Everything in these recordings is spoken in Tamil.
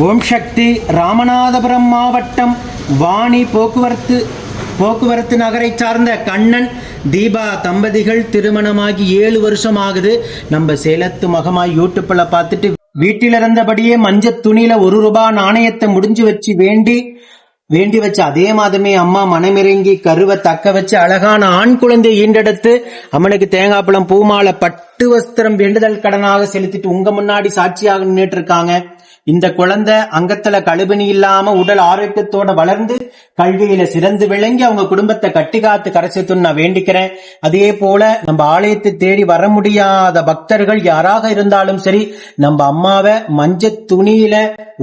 ஓம் சக்தி. ராமநாதபுரம் மாவட்டம் வாணி போக்குவரத்து நகரை சார்ந்த கண்ணன் தீபா தம்பதிகள் திருமணமாகி 7 வருஷம் ஆகுது. நம்ம சேலத்து மகமாய் யூடியூப்ல பார்த்துட்டு வீட்டில் இருந்தபடியே மஞ்சள் துணியில ₹1 நாணயத்தை முடிஞ்சு வச்சு வேண்டி வச்சு அதே மாதமே அம்மா மனமிறங்கி கருவை தக்க வச்சு அழகான ஆண் குழந்தை ஈண்டெடுத்து அம்மனுக்கு தேங்காய் பழம் பூமாலை பட்டு வஸ்திரம் வேண்டுதல் கடனாக செலுத்திட்டு உங்க முன்னாடி சாட்சியாக நின்றுட்டு இருக்காங்க. இந்த குழந்தை அங்கத்துல கழுபிணி இல்லாம உடல் ஆரோக்கியத்தோட வளர்ந்து கல்வியில சிறந்து விளங்கி அவங்க குடும்பத்தை கட்டி காத்து கரைச்சத்துன்னு நான் வேண்டிக்கிறேன். அதே போல நம்ம ஆலயத்தை தேடி வர முடியாத பக்தர்கள் யாராக இருந்தாலும் சரி, நம்ம அம்மாவை மஞ்சள் துணியில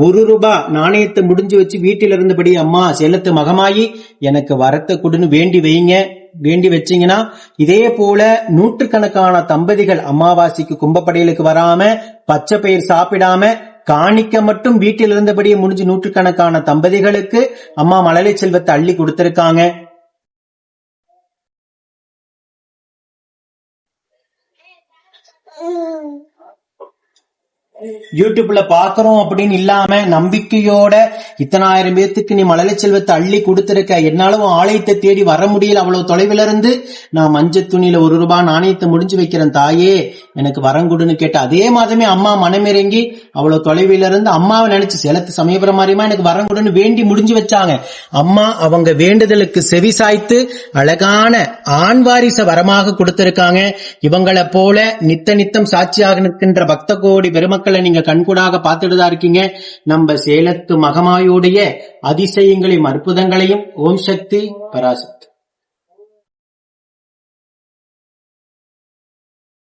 ₹1 நாணயத்தை முடிஞ்சு வச்சு வீட்டில் இருந்தபடி அம்மா சேலத்து மகமாயி எனக்கு வரத்தை கொடுன்னு வேண்டி வச்சீங்கன்னா, இதே போல நூற்றுக்கணக்கான தம்பதிகள் அமாவாசைக்கு கும்பப்படையலுக்கு வராம பச்சை பயிர் சாப்பிடாம காணிக்க மட்டும் வீட்டில் இருந்தபடியே முடிஞ்சு நூற்றுக்கணக்கான தம்பதிகளுக்கு அம்மா மழலை செல்வத்தை அள்ளி கொடுத்திருக்காங்க. யூடியூப்ல பாக்குறோம் அப்படின்னு இல்லாம நம்பிக்கையோட இத்தனாயிரம் பேத்துக்கு நீ மழலை செல்வத்தை அள்ளி கொடுத்திருக்க. என்னாலும் ஆலயத்தை தேடி வர முடியல, அவ்வளவு தொலைவில் இருந்து நான் மஞ்சள் துணியில ₹1 நாணயத்தை முடிஞ்சு வைக்கிறேன் தாயே எனக்கு வரங்குடுன்னு கேட்ட அதே மாதமே அம்மா மனமிறங்கி அவ்வளவு தொலைவில் இருந்து அம்மாவை நினைச்சு சேலத்து சமயபுரம் மாதிரியுமா எனக்கு வரங்குடுன்னு வேண்டி முடிஞ்சு வச்சாங்க. அம்மா அவங்க வேண்டுதலுக்கு செவி சாய்த்து அழகான ஆண் வாரிச வரமாக கொடுத்திருக்காங்க. இவங்களை போல நித்தம் சாட்சியாக நிற்கின்ற பக்த கோடி பெருமக்கள் நீங்க கண்கூடாக பார்த்துட்டுதான் இருக்கீங்க. நம்ம சேலத்து மகமாயுடைய அதிசயங்களையும் அற்புதங்களையும் ஓம் சக்தி பராசக்தி.